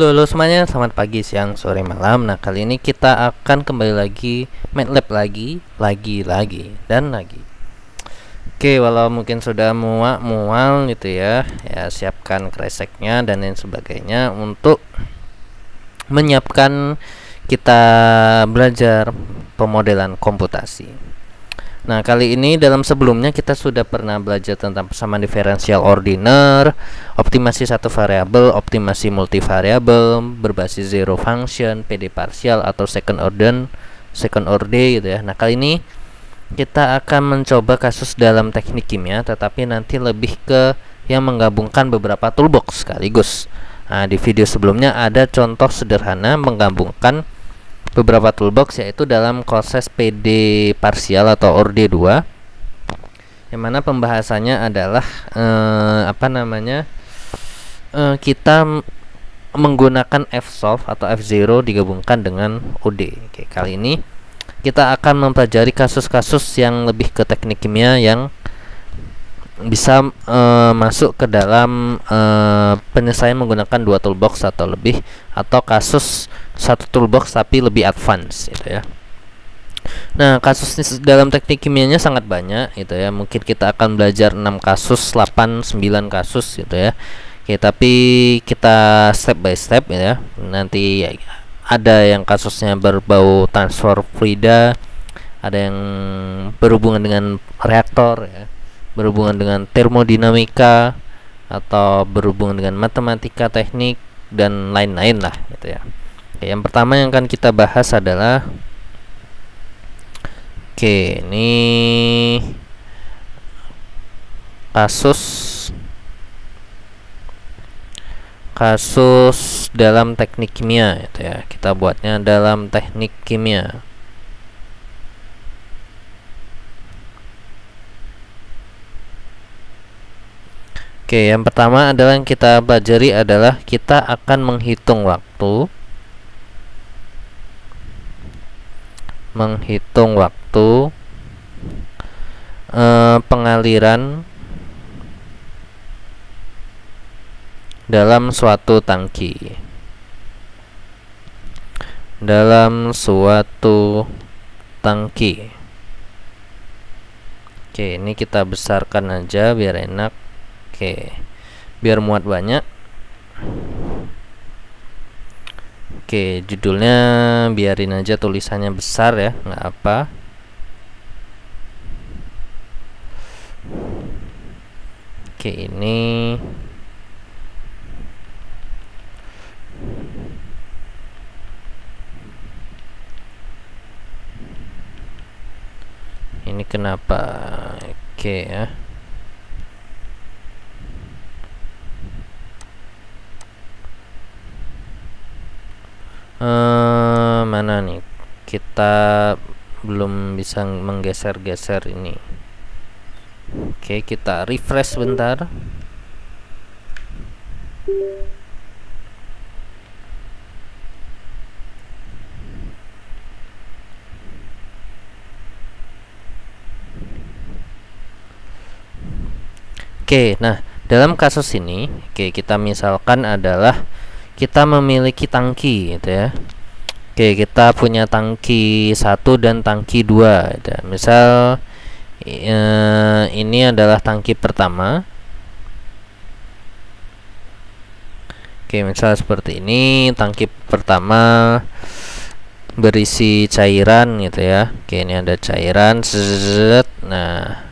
Halo semuanya, selamat pagi, siang, sore, malam. Nah, kali ini kita akan kembali lagi MATLAB lagi, dan lagi. Oke, walau mungkin sudah mual gitu ya, siapkan kreseknya dan lain sebagainya untuk menyiapkan kita belajar pemodelan komputasi. Nah, kali ini dalam sebelumnya kita sudah pernah belajar tentang persamaan diferensial ordiner, optimasi satu variabel, optimasi multivariabel, berbasis zero function, PD parsial atau second order gitu ya. Nah, kali ini kita akan mencoba kasus dalam teknik kimia, tetapi nanti lebih ke yang menggabungkan beberapa toolbox sekaligus. Nah, di video sebelumnya ada contoh sederhana menggabungkan beberapa toolbox, yaitu dalam proses PD parsial atau ORD 2, yang mana pembahasannya adalah kita menggunakan F-solve atau F0 digabungkan dengan OD. Oke, kali ini kita akan mempelajari kasus-kasus yang lebih ke teknik kimia yang bisa masuk ke dalam penyelesaian menggunakan dua toolbox atau lebih, atau kasus satu toolbox tapi lebih advance gitu ya. Nah, kasus dalam teknik kimianya sangat banyak gitu ya. Mungkin kita akan belajar 6 kasus, 8, 9 kasus gitu ya. Oke, tapi kita step by step ya. Nanti ada yang kasusnya berbau transfer fluida, ada yang berhubungan dengan reaktor ya, berhubungan dengan termodinamika, atau berhubungan dengan matematika teknik dan lain-lain lah gitu ya. Oke, yang pertama yang akan kita bahas adalah ini kasus dalam teknik kimia gitu ya. Kita buatnya dalam teknik kimia. Oke, yang pertama adalah yang kita pelajari adalah kita akan menghitung waktu pengaliran dalam suatu tangki. Oke, ini kita besarkan aja biar enak. Oke, biar muat banyak. Oke, judulnya biarin aja tulisannya besar ya, nggak apa. Oke, ini kenapa? Oke ya. Mana nih, kita belum bisa menggeser-geser ini. Oke, kita refresh bentar. Oke, nah dalam kasus ini, kita misalkan adalah kita memiliki tangki gitu ya. Oke, kita punya tangki 1 dan tangki 2 gitu. Misal ini adalah tangki pertama. Oke, misal seperti ini, tangki pertama berisi cairan gitu ya. Oke, ini ada cairan. Nah,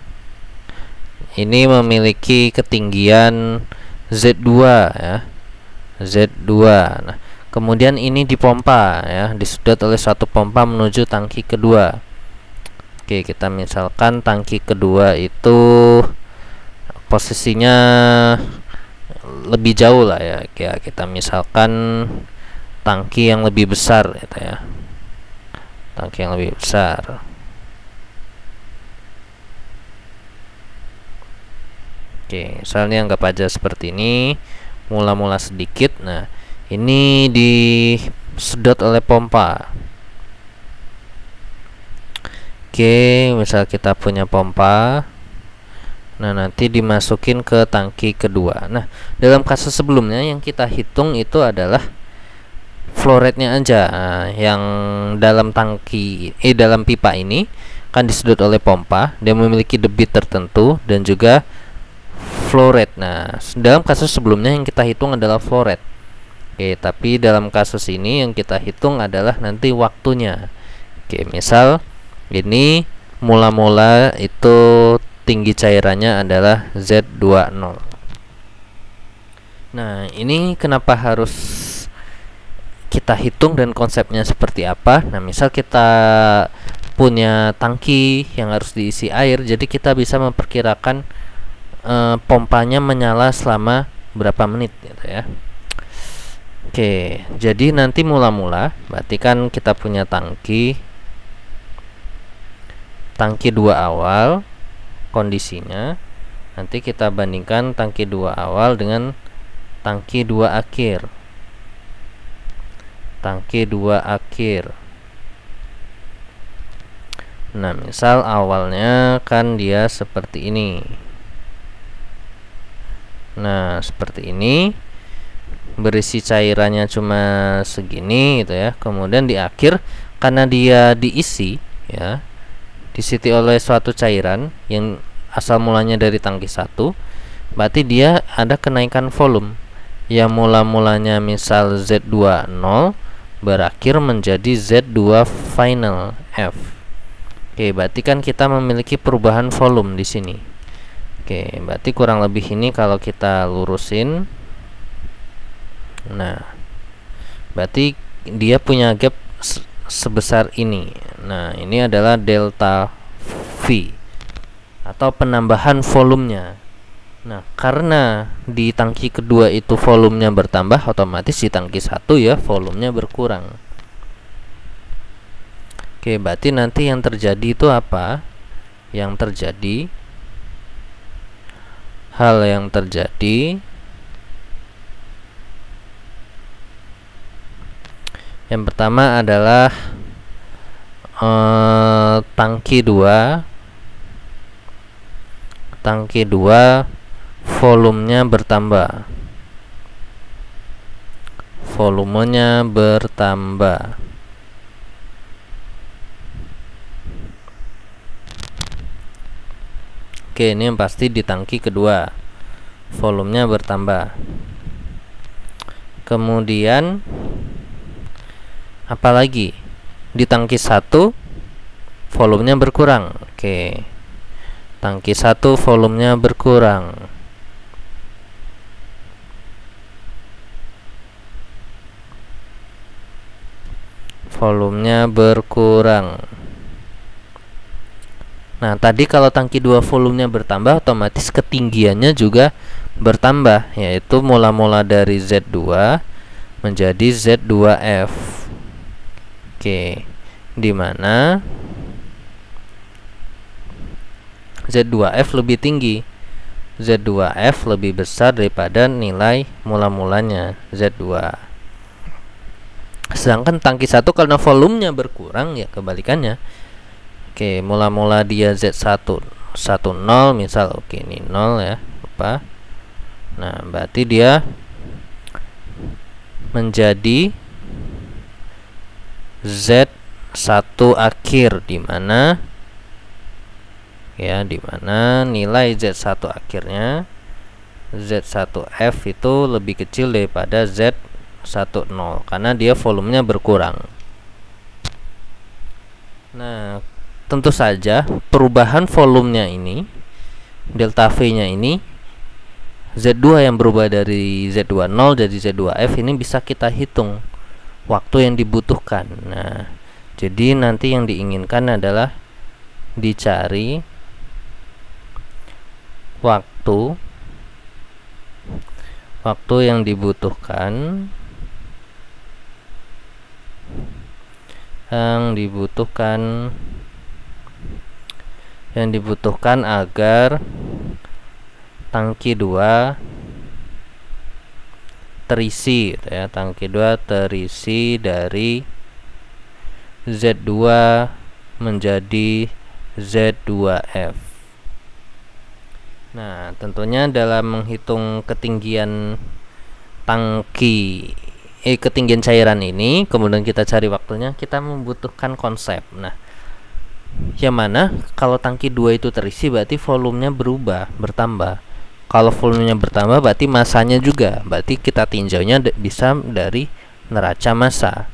ini memiliki ketinggian Z2 ya. Z2. Nah, kemudian ini dipompa ya, disedot oleh suatu pompa menuju tangki kedua. Oke, kita misalkan tangki kedua itu posisinya lebih jauh lah ya. Kita misalkan tangki yang lebih besar gitu ya. Tangki yang lebih besar. Oke, misalnya anggap aja seperti ini, mula-mula sedikit. Nah, ini disedot oleh pompa. Oke, misal kita punya pompa. Nah, nanti dimasukin ke tangki kedua. Nah, dalam kasus sebelumnya yang kita hitung itu adalah flow rate-nya aja. Nah, yang dalam tangki dalam pipa ini kan disedot oleh pompa, dia memiliki debit tertentu dan juga flow rate. Nah, dalam kasus sebelumnya yang kita hitung adalah flow rate. Oke, tapi dalam kasus ini yang kita hitung adalah nanti waktunya. Oke, misal ini mula-mula itu tinggi cairannya adalah Z20. Nah, ini kenapa harus kita hitung dan konsepnya seperti apa? Nah, misal kita punya tangki yang harus diisi air, jadi kita bisa memperkirakan pompanya menyala selama berapa menit gitu ya. Oke, jadi nanti mula-mula berarti kan kita punya tangki 2 awal kondisinya. Nanti kita bandingkan tangki 2 awal dengan tangki 2 akhir. Tangki 2 akhir. Nah, misal awalnya kan dia seperti ini. Nah, seperti ini. Berisi cairannya cuma segini gitu ya. Kemudian di akhir karena dia diisi ya, diisi oleh suatu cairan yang asal mulanya dari tangki 1, berarti dia ada kenaikan volume. Yang mula-mulanya misal Z20 berakhir menjadi Z2 final F. Oke, berarti kan kita memiliki perubahan volume di sini. Oke, berarti kurang lebih ini kalau kita lurusin. Nah, berarti dia punya gap sebesar ini. Nah, ini adalah delta V atau penambahan volumenya. Nah, karena di tangki kedua itu volumenya bertambah, otomatis di tangki 1 ya volumenya berkurang. Oke, berarti nanti yang terjadi itu apa? Hal yang terjadi yang pertama adalah tangki 2 volumenya bertambah. Oke, ini yang pasti di tangki kedua volumenya bertambah. Kemudian apalagi di tangki 1 volumenya berkurang. Oke, tangki 1 volumenya berkurang. Nah, tadi kalau tangki 2 volumenya bertambah, otomatis ketinggiannya juga bertambah, yaitu mula-mula dari Z2 menjadi Z2F. Oke, dimana Z2F lebih tinggi. Z2F lebih besar daripada nilai mula-mulanya Z2. Sedangkan tangki 1 karena volumenya berkurang, ya kebalikannya. Oke, mula-mula dia Z10 misal, oke ini 0 ya, lupa. Nah, berarti dia menjadi Z1 akhir, dimana nilai Z1 akhirnya Z1F itu lebih kecil daripada Z10 karena dia volumenya berkurang. Nah, tentu saja perubahan volumenya ini, delta V-nya ini, Z2 yang berubah dari Z20 jadi Z2F ini bisa kita hitung waktu yang dibutuhkan. Nah, jadi nanti yang diinginkan adalah dicari waktu yang dibutuhkan agar tangki 2 terisi gitu ya. Tangki 2 terisi dari Z2 menjadi Z2F. Nah, tentunya dalam menghitung ketinggian tangki ketinggian cairan ini, kemudian kita cari waktunya, kita membutuhkan konsep. Nah, yang mana kalau tangki 2 itu terisi berarti volumenya bertambah. Kalau volumenya bertambah berarti masanya juga. Berarti kita tinjaunya bisa dari neraca massa.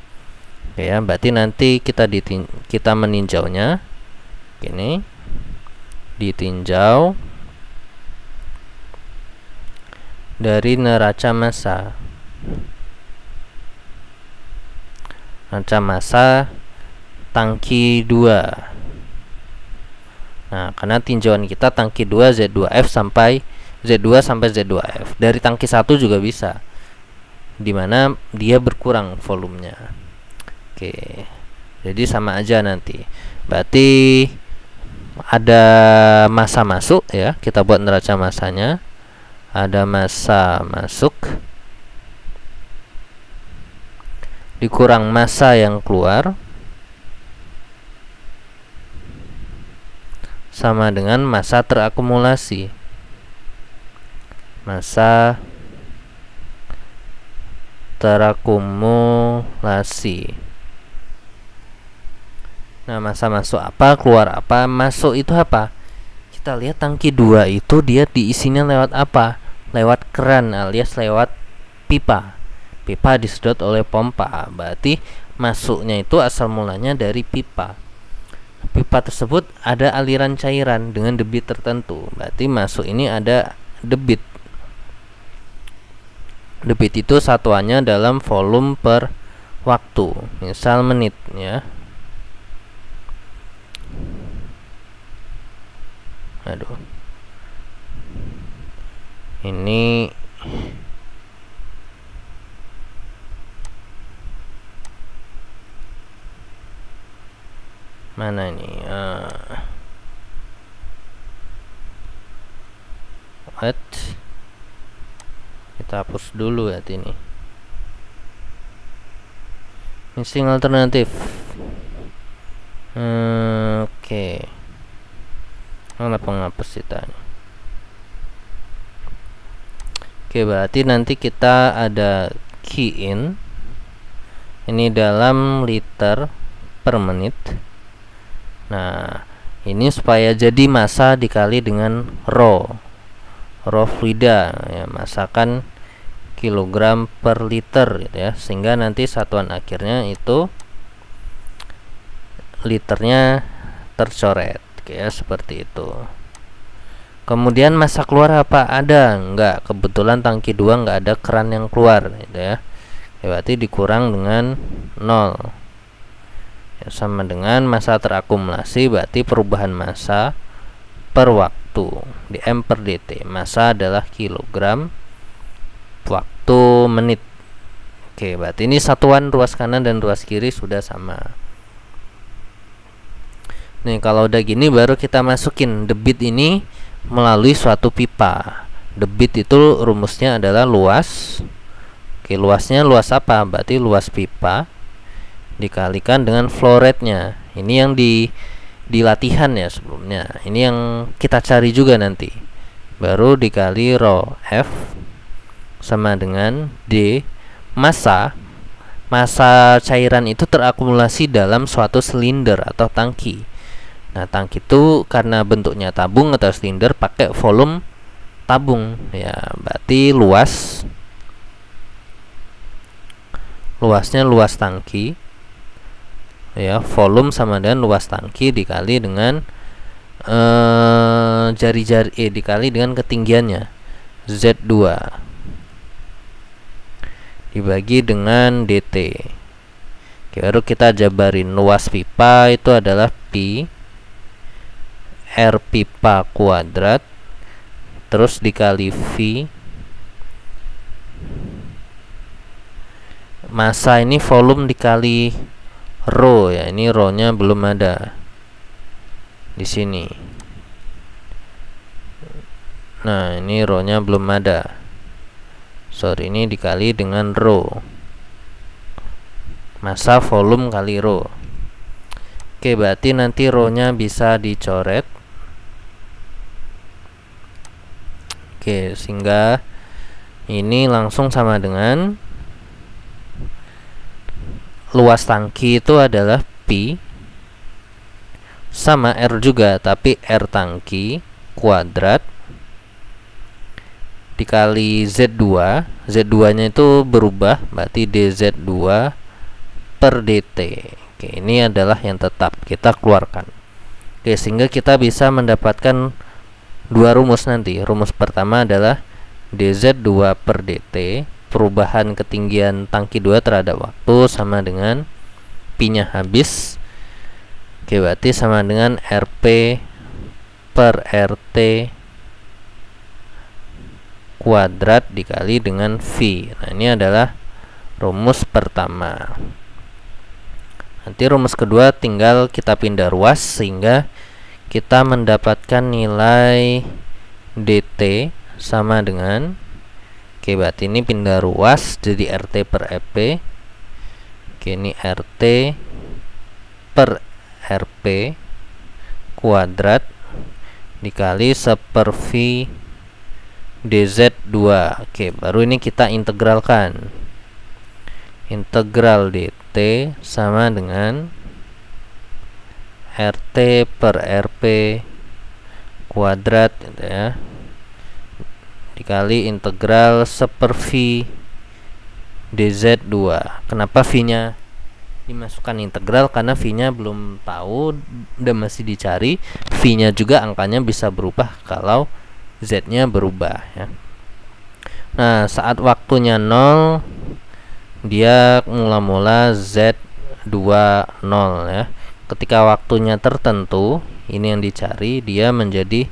Oke ya, berarti nanti kita meninjaunya ini ditinjau dari neraca massa. Neraca massa tangki 2. Nah, karena tinjauan kita tangki 2 Z2F sampai Z2 sampai Z2F. Dari tangki 1 juga bisa, dimana dia berkurang volumenya. Oke, jadi sama aja nanti. Berarti ada massa masuk ya, kita buat neraca massanya. Ada massa masuk dikurang massa yang keluar sama dengan massa terakumulasi. Massa terakumulasi. Nah, massa masuk apa, keluar apa? Masuk itu apa? Kita lihat tangki 2 itu dia diisinya lewat apa? Lewat keran alias lewat pipa. Pipa disedot oleh pompa. Berarti masuknya itu asal mulanya dari pipa. Pipa tersebut ada aliran cairan dengan debit tertentu. Berarti masuk ini ada debit. Debit itu satuannya dalam volume per waktu, misal menit ya. Aduh, ini mana ini? What? Kita hapus dulu ya ini. Missing alternatif. Oke. Kenapa ngapus kita? Oke, berarti nanti kita ada key in. Ini dalam liter per menit. Nah, ini supaya jadi massa dikali dengan rho fluida ya, massa kan kilogram per liter gitu ya, sehingga nanti satuan akhirnya itu liternya tercoret ya, seperti itu. Kemudian massa keluar apa? Ada enggak? Kebetulan tangki 2 enggak ada keran yang keluar gitu ya. Berarti dikurang dengan 0 ya, sama dengan massa terakumulasi. Berarti perubahan massa per waktu di M per dt. Massa adalah kilogram, waktu menit. Oke, berarti ini satuan ruas kanan dan ruas kiri sudah sama. Nih, kalau udah gini baru kita masukin debit ini melalui suatu pipa. Debit itu rumusnya adalah luas. Oke, luasnya luas apa? Berarti luas pipa dikalikan dengan flow rate-nya. Ini yang di latihan ya sebelumnya. Ini yang kita cari juga nanti. Baru dikali rho F sama dengan D. Massa cairan itu terakumulasi dalam suatu silinder atau tangki. Nah, tangki itu karena bentuknya tabung atau silinder pakai volume tabung ya. Berarti luasnya luas tangki ya, volume sama dengan luas tangki dikali dengan jari-jari dikali dengan ketinggiannya Z2 dibagi dengan dt. Oke, baru kita jabarin. Luas pipa itu adalah pi R pipa kuadrat terus dikali V. Massa ini volume dikali rho ya, ini rho-nya belum ada di sini. Nah, ini rho-nya belum ada. Sorry, ini dikali dengan rho. Massa volume kali rho. Oke, berarti nanti rho-nya bisa dicoret. Oke, sehingga ini langsung sama dengan luas tangki itu adalah Pi sama R juga, tapi R tangki kuadrat dikali Z2. Z2 nya itu berubah, berarti dZ2 per dt. Oke, ini adalah yang tetap kita keluarkan. Oke, sehingga kita bisa mendapatkan dua rumus nanti. Rumus pertama adalah dZ2 per dt, perubahan ketinggian tangki 2 terhadap waktu sama dengan Pi nya habis. Oke, berarti sama dengan RP per RT kuadrat dikali dengan V. Nah, ini adalah rumus pertama. Nanti rumus kedua tinggal kita pindah ruas sehingga kita mendapatkan nilai dt sama dengan, oke, berarti ini pindah ruas jadi RT per EP. Oke, ini RT per RP kuadrat dikali 1/V dz2. Oke, baru ini kita integralkan. Integral dt sama dengan RT per RP kuadrat gitu ya, dikali integral 1/V dz2. Kenapa V nya dimasukkan integral? Karena V nya belum tahu dan masih dicari. V nya juga angkanya bisa berubah kalau Z nya berubah ya. Nah, saat waktunya 0 dia mula-mula Z2 0 ya. Ketika waktunya tertentu, ini yang dicari, dia menjadi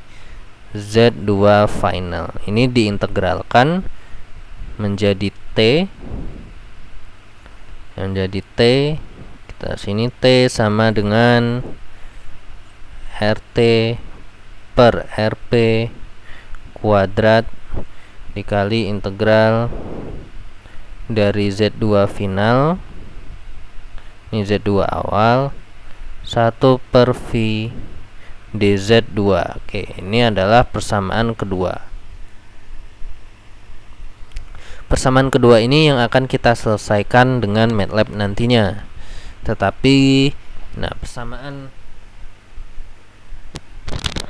Z2 final. Ini diintegralkan menjadi T. Menjadi T, kita sini T sama dengan RT per RP kuadrat dikali integral dari Z2 final, ini Z2 awal, 1/V dz2. Oke, ini adalah persamaan kedua. Persamaan kedua ini yang akan kita selesaikan dengan MATLAB nantinya. Tetapi nah,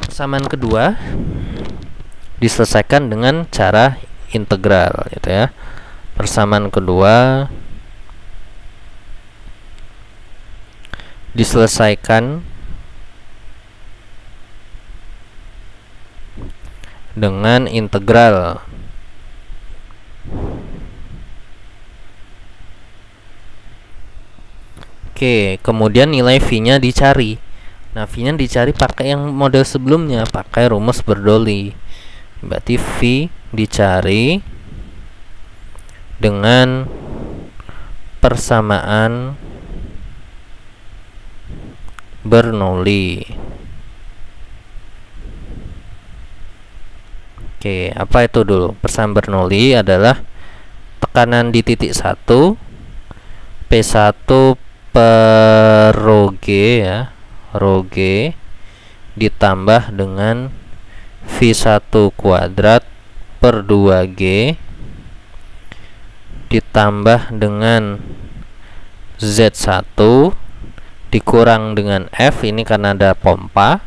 persamaan kedua diselesaikan dengan cara integral gitu ya. Persamaan kedua diselesaikan dengan integral. Oke, kemudian nilai V-nya dicari. Nah, V-nya dicari pakai yang model sebelumnya, pakai rumus Bernoulli. Berarti V dicari dengan persamaan Bernoulli. Oke, apa itu dulu? Persamaan Bernoulli adalah tekanan di titik 1 P1 per rho G ya, rho G ditambah dengan V1 kuadrat per 2G ditambah dengan Z1 dikurang dengan F, ini karena ada pompa,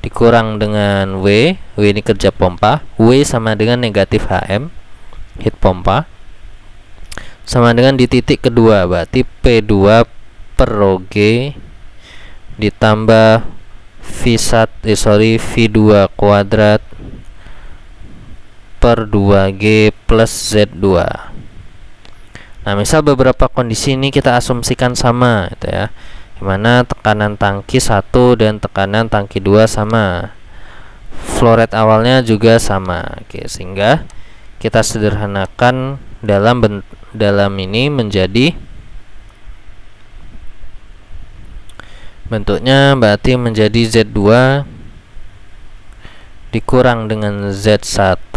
dikurang dengan W ini kerja pompa, W sama dengan negatif HM heat pompa, sama dengan di titik kedua, berarti P2 per rho G ditambah V2 kuadrat per 2G plus Z2. Nah, misal beberapa kondisi ini kita asumsikan sama gitu ya, dimana tekanan tangki 1 dan tekanan tangki 2 sama, flow rate awalnya juga sama. Oke, sehingga kita sederhanakan dalam ini menjadi bentuknya, berarti menjadi Z2 dikurang dengan Z1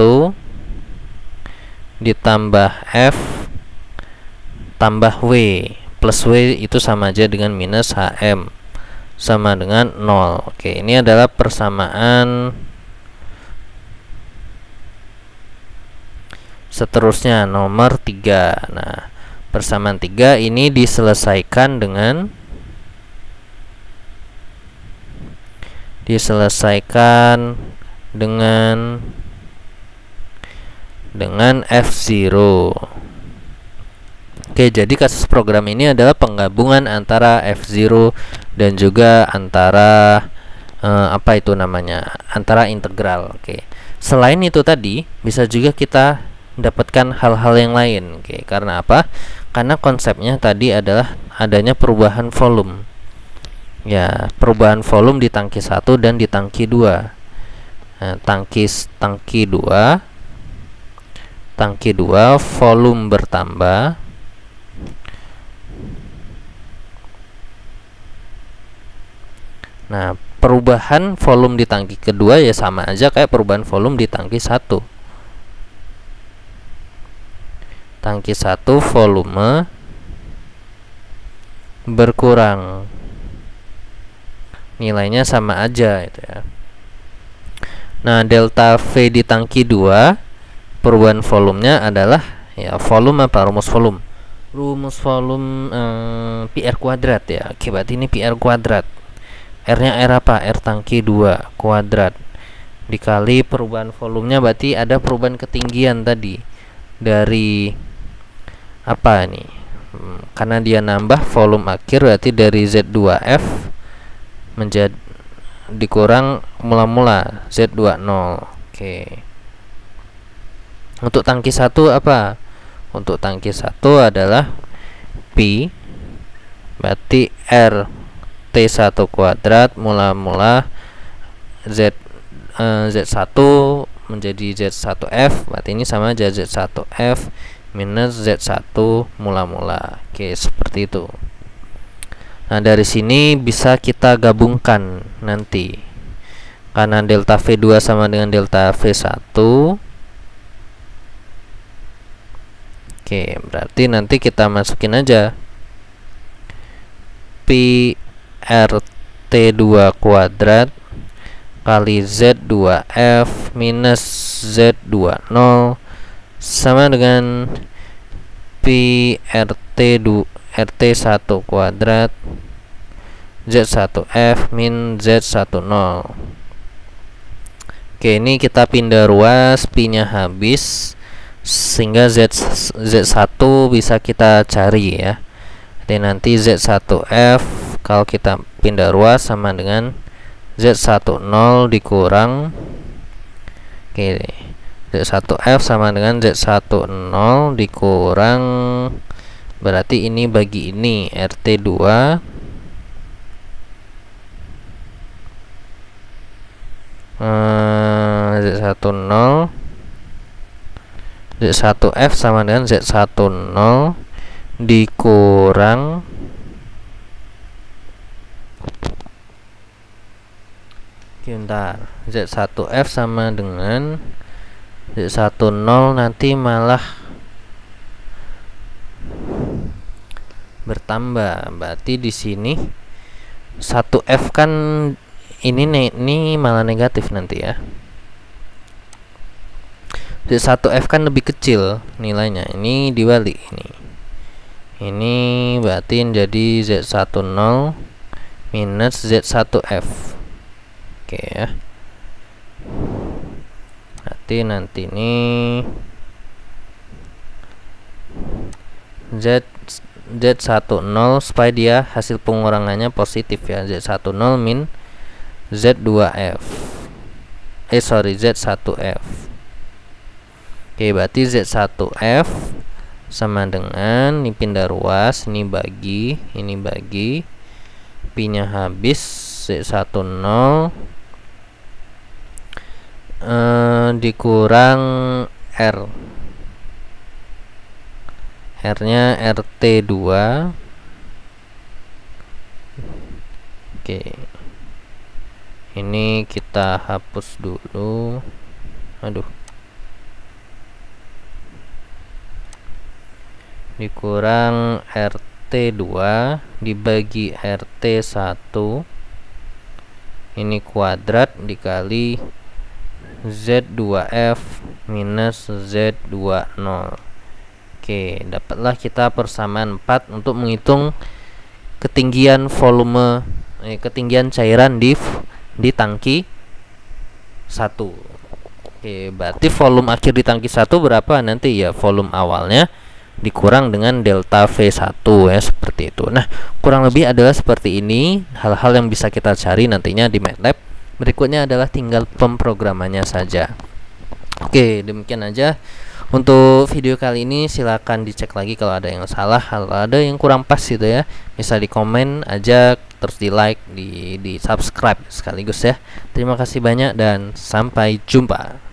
ditambah F tambah W plus W itu sama aja dengan minus HM sama dengan 0. Oke, ini adalah persamaan seterusnya nomor 3. Nah, Persamaan 3 ini diselesaikan dengan F0. Oke, jadi kasus program ini adalah penggabungan antara F0 dan juga antara antara integral. Oke. Selain itu tadi, bisa juga kita dapatkan hal-hal yang lain. Oke, karena apa? Karena konsepnya tadi adalah adanya perubahan volume. Ya, perubahan volume di tangki 1 dan di tangki 2. Nah, tangki 2 volume bertambah. Nah, perubahan volume di tangki kedua ya sama aja kayak perubahan volume di tangki 1. Tangki 1 volume berkurang. Nilainya sama aja itu ya. Nah, delta V di tangki 2 perubahan volumenya adalah ya volume apa? Rumus volume PR kuadrat ya. Oke, berarti ini PR kuadrat. R-nya R apa? R tangki 2 kuadrat dikali perubahan volumenya, berarti ada perubahan ketinggian tadi dari apa nih? Karena dia nambah volume akhir, berarti dari Z2F menjadi dikurang mula-mula Z20. Oke. Untuk tangki 1 apa? Untuk tangki 1 adalah P, berarti R T1 kuadrat mula-mula Z1 menjadi Z1F, berarti ini sama aja Z1F minus Z1 mula-mula. Oke, seperti itu. Nah, dari sini bisa kita gabungkan nanti. Karena delta V2 sama dengan delta V1. Oke, berarti nanti kita masukin aja P RT2 kuadrat kali Z2F minus Z20 sama dengan RT1 kuadrat Z1F min Z10. Oke, ini kita pindah ruas, P-nya habis sehingga Z1 bisa kita cari ya. Jadi nanti Z1F kalau kita pindah ruas sama dengan Z10 dikurang, oke, Z1F sama dengan Z10 dikurang, berarti ini bagi ini RT2 Z10 Z1F sama dengan Z10 dikurang bentar, Z1F sama dengan Z10 nanti malah bertambah, berarti di sini 1F kan ini malah negatif nanti ya. Z1F kan lebih kecil nilainya, ini dibalik ini berarti jadi Z10 minus Z1F. Oke ya, berarti nanti ini Z10 supaya dia hasil pengurangannya positif ya, Z10 min Z2F Z1F. Oke, berarti Z1F sama dengan ini pindah ruas, ini bagi P-nya habis, Z10 dikurang R-nya RT2. Oke, ini kita hapus dulu, dikurang RT2 dibagi RT1 ini kuadrat dikali Z2F minus Z20. Oke, dapatlah kita persamaan 4 untuk menghitung ketinggian volume ketinggian cairan di tangki 1. Oke, berarti volume akhir di tangki 1 berapa nanti ya? Volume awalnya dikurang dengan delta V1 ya, seperti itu. Nah, kurang lebih adalah seperti ini hal-hal yang bisa kita cari nantinya di MATLAB. Berikutnya adalah tinggal pemrogramannya saja. Oke, demikian aja untuk video kali ini. Silahkan dicek lagi kalau ada yang salah, kalau ada yang kurang pas gitu ya, bisa di komen aja, terus di like, di subscribe sekaligus ya. Terima kasih banyak dan sampai jumpa.